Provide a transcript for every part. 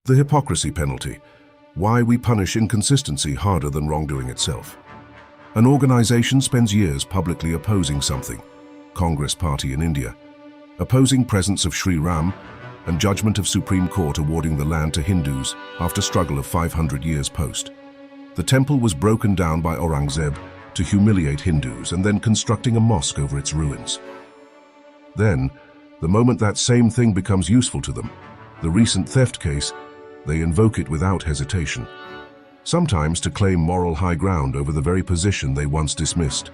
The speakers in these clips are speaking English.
The hypocrisy penalty. Why we punish inconsistency harder than wrongdoing itself. An organization spends years publicly opposing something. Congress Party in India. Opposing presence of Shri Ram and judgment of Supreme Court awarding the land to Hindus after struggle of 500 years post. The temple was broken down by Aurangzeb to humiliate Hindus and then constructing a mosque over its ruins. Then, the moment that same thing becomes useful to them, the recent theft case, they invoke it without hesitation, sometimes to claim moral high ground over the very position they once dismissed.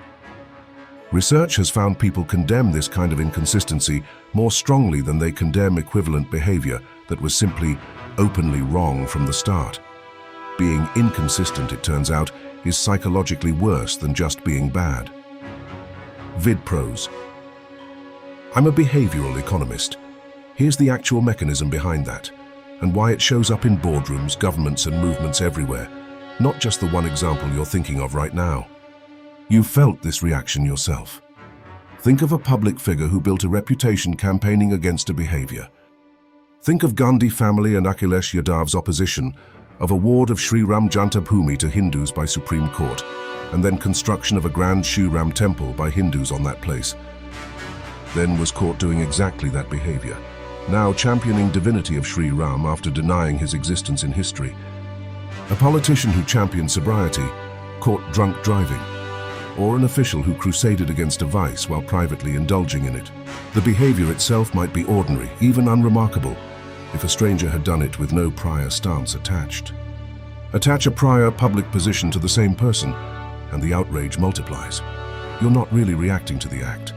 Research has found people condemn this kind of inconsistency more strongly than they condemn equivalent behavior that was simply openly wrong from the start. Being inconsistent, it turns out, is psychologically worse than just being bad. Vid pros. I'm a behavioral economist. Here's the actual mechanism behind that, and why it shows up in boardrooms, governments, and movements everywhere, not just the one example you're thinking of right now. You've felt this reaction yourself. Think of a public figure who built a reputation campaigning against a behavior. Think of Gandhi family and Akhilesh Yadav's opposition of award of Shri Ram Bhoomi to Hindus by Supreme Court, and then construction of a grand Shri Ram temple by Hindus on that place. Then was caught doing exactly that behavior, now championing divinity of Shri Ram after denying his existence in history. A politician who championed sobriety, caught drunk driving, or an official who crusaded against a vice while privately indulging in it. The behavior itself might be ordinary, even unremarkable, if a stranger had done it with no prior stance attached. Attach a prior public position to the same person, and the outrage multiplies. You're not really reacting to the act.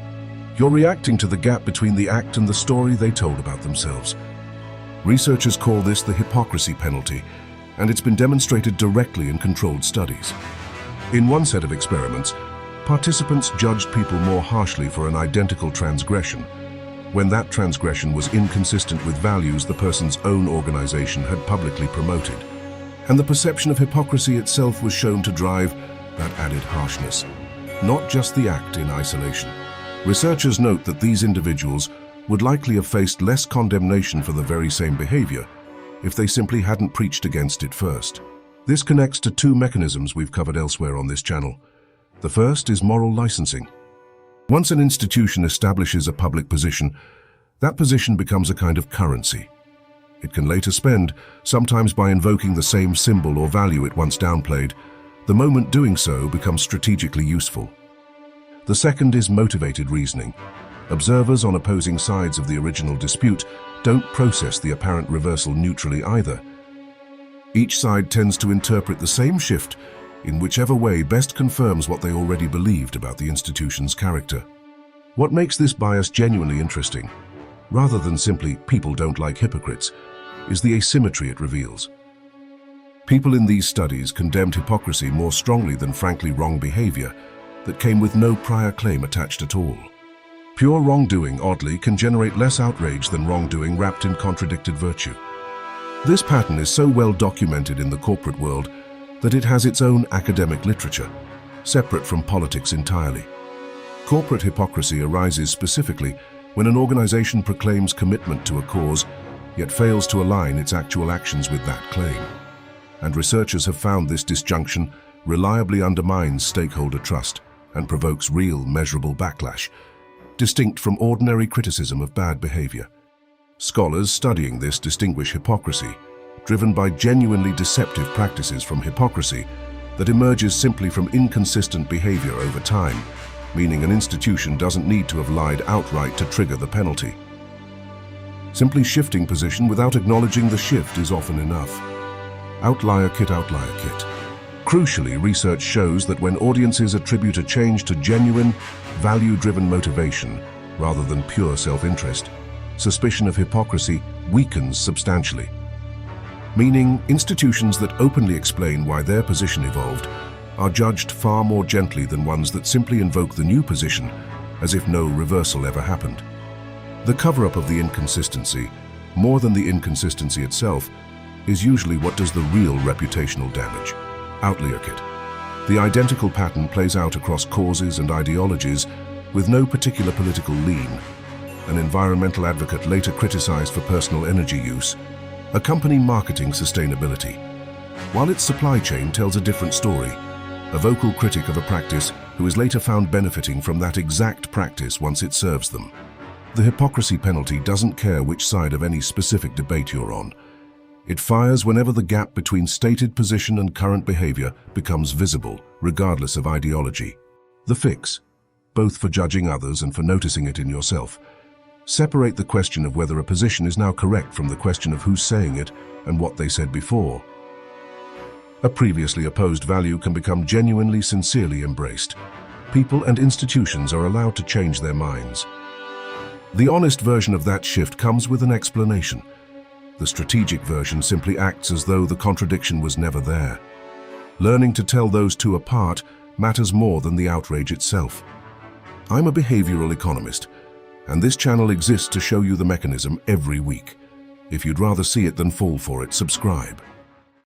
You're reacting to the gap between the act and the story they told about themselves. Researchers call this the hypocrisy penalty, and it's been demonstrated directly in controlled studies. In one set of experiments, participants judged people more harshly for an identical transgression, when that transgression was inconsistent with values the person's own organization had publicly promoted. And the perception of hypocrisy itself was shown to drive that added harshness, not just the act in isolation. Researchers note that these individuals would likely have faced less condemnation for the very same behavior if they simply hadn't preached against it first. This connects to two mechanisms we've covered elsewhere on this channel. The first is moral licensing. Once an institution establishes a public position, that position becomes a kind of currency. It can later spend, sometimes by invoking the same symbol or value it once downplayed. The moment doing so becomes strategically useful. The second is motivated reasoning. Observers on opposing sides of the original dispute don't process the apparent reversal neutrally either. Each side tends to interpret the same shift in whichever way best confirms what they already believed about the institution's character. What makes this bias genuinely interesting, rather than simply people don't like hypocrites, is the asymmetry it reveals. People in these studies condemned hypocrisy more strongly than frankly wrong behavior that came with no prior claim attached at all. Pure wrongdoing, oddly, can generate less outrage than wrongdoing wrapped in contradicted virtue. This pattern is so well documented in the corporate world that it has its own academic literature, separate from politics entirely. Corporate hypocrisy arises specifically when an organization proclaims commitment to a cause, yet fails to align its actual actions with that claim. And researchers have found this disjunction reliably undermines stakeholder trust and provokes real, measurable backlash, distinct from ordinary criticism of bad behavior. Scholars studying this distinguish hypocrisy, driven by genuinely deceptive practices, from hypocrisy that emerges simply from inconsistent behavior over time, meaning an institution doesn't need to have lied outright to trigger the penalty. Simply shifting position without acknowledging the shift is often enough. Outlier kit, outlier kit. Crucially, research shows that when audiences attribute a change to genuine, value-driven motivation rather than pure self-interest, suspicion of hypocrisy weakens substantially. Meaning, institutions that openly explain why their position evolved are judged far more gently than ones that simply invoke the new position as if no reversal ever happened. The cover-up of the inconsistency, more than the inconsistency itself, is usually what does the real reputational damage. Outlier kit. The identical pattern plays out across causes and ideologies with no particular political lean. An environmental advocate later criticized for personal energy use, A company marketing sustainability, while its supply chain tells a different story. A vocal critic of a practice who is later found benefiting from that exact practice once it serves them. The hypocrisy penalty doesn't care which side of any specific debate you're on. It fires whenever the gap between stated position and current behavior becomes visible, regardless of ideology. The fix, both for judging others and for noticing it in yourself. Separate the question of whether a position is now correct from the question of who's saying it and what they said before. A previously opposed value can become genuinely, sincerely embraced. People and institutions are allowed to change their minds. The honest version of that shift comes with an explanation. The strategic version simply acts as though the contradiction was never there. Learning to tell those two apart matters more than the outrage itself. I'm a behavioral economist, and this channel exists to show you the mechanism every week. If you'd rather see it than fall for it, subscribe.